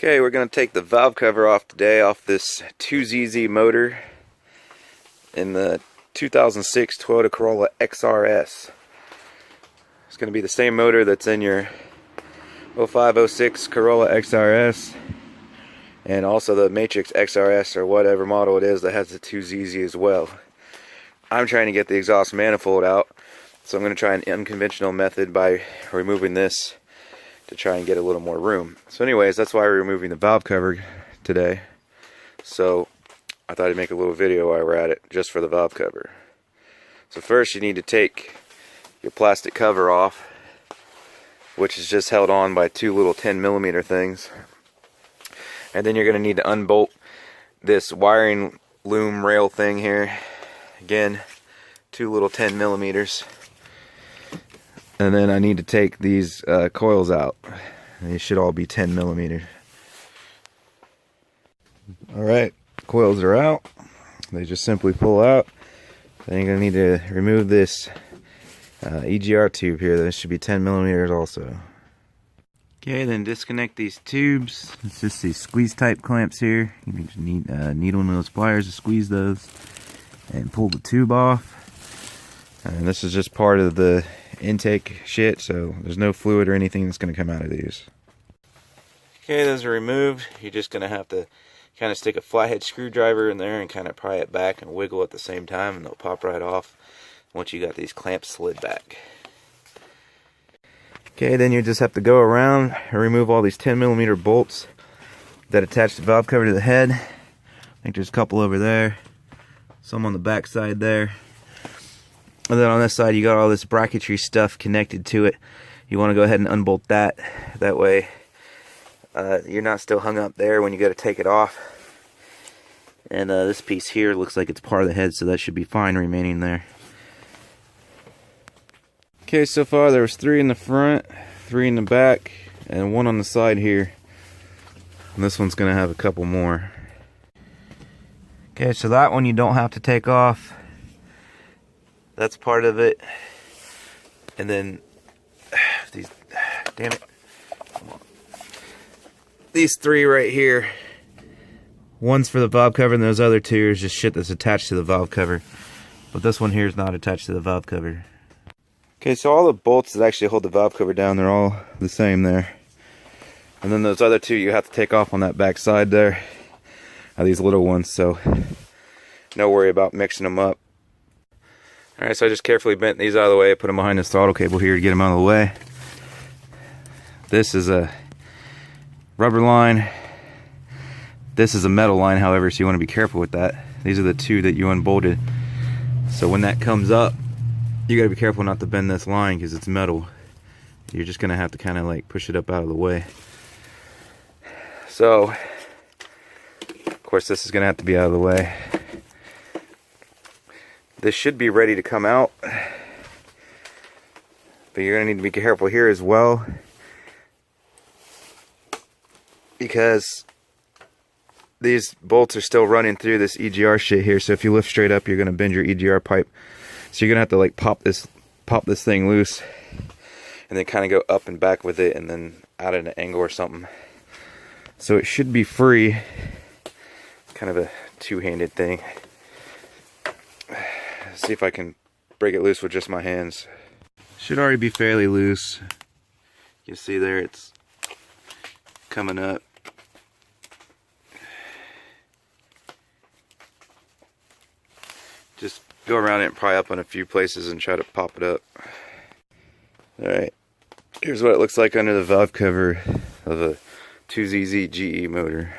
Okay, we're going to take the valve cover off today off this 2ZZ motor in the 2006 Toyota Corolla XRS. It's going to be the same motor that's in your 05-06 Corolla XRS and also the Matrix XRS or whatever model it is that has the 2ZZ as well. I'm trying to get the exhaust manifold out, so I'm going to try an unconventional method by removing this to try and get a little more room. So anyways, that's why we're removing the valve cover today. So I thought I'd make a little video while we're at it just for the valve cover. So first you need to take your plastic cover off, which is just held on by two little 10mm things. And then you're going to need to unbolt this wiring loom rail thing here. Again, two little 10mm. And then I need to take these coils out. They should all be 10mm. Alright, coils are out. They just simply pull out. Then you're going to need to remove this EGR tube here. This should be 10mm also. Okay, then disconnect these tubes. It's just these squeeze type clamps here. You need needle nose pliers to squeeze those and pull the tube off. And this is just part of the intake shit, so there's no fluid or anything that's going to come out of these. Okay, those are removed. You're just going to have to kind of stick a flathead screwdriver in there and kind of pry it back and wiggle at the same time, and they'll pop right off once you got these clamps slid back. Okay, then you just have to go around and remove all these 10mm bolts that attach the valve cover to the head. I think there's a couple over there, some on the back side there. And then on this side you got all this bracketry stuff connected to it. You want to go ahead and unbolt that. That way you're not still hung up there when you go to take it off. And this piece here looks like it's part of the head, so that should be fine remaining there. Okay, so far there was 3 in the front, 3 in the back, and 1 on the side here. And this one's going to have a couple more. Okay, so that one you don't have to take off. That's part of it. And then these, damn it, come on. These 3 right here, one's for the valve cover, and those other 2 is just shit that's attached to the valve cover. But this one here is not attached to the valve cover. Okay, so all the bolts that actually hold the valve cover down, they're all the same there. And then those other 2 you have to take off on that back side there. These little ones, so no worry about mixing them up. Alright, so I just carefully bent these out of the way, put them behind this throttle cable here to get them out of the way. This is a rubber line. This is a metal line, however, so you want to be careful with that. These are the 2 that you unbolted. So when that comes up, you gotta be careful not to bend this line because it's metal. You're just gonna have to kind of like push it up out of the way. So, of course, this is gonna have to be out of the way. This should be ready to come out, but you're gonna need to be careful here as well, because these bolts are still running through this EGR shit here. So if you lift straight up, you're gonna bend your EGR pipe. So you're gonna have to like pop this thing loose, and then kind of go up and back with it, and then out at an angle or something. So it should be free. Kind of a two-handed thing. See if I can break it loose with just my hands. Should already be fairly loose. You see there, it's coming up. Just go around it and pry up on a few places and try to pop it up. Alright, here's what it looks like under the valve cover of a 2ZZ GE motor.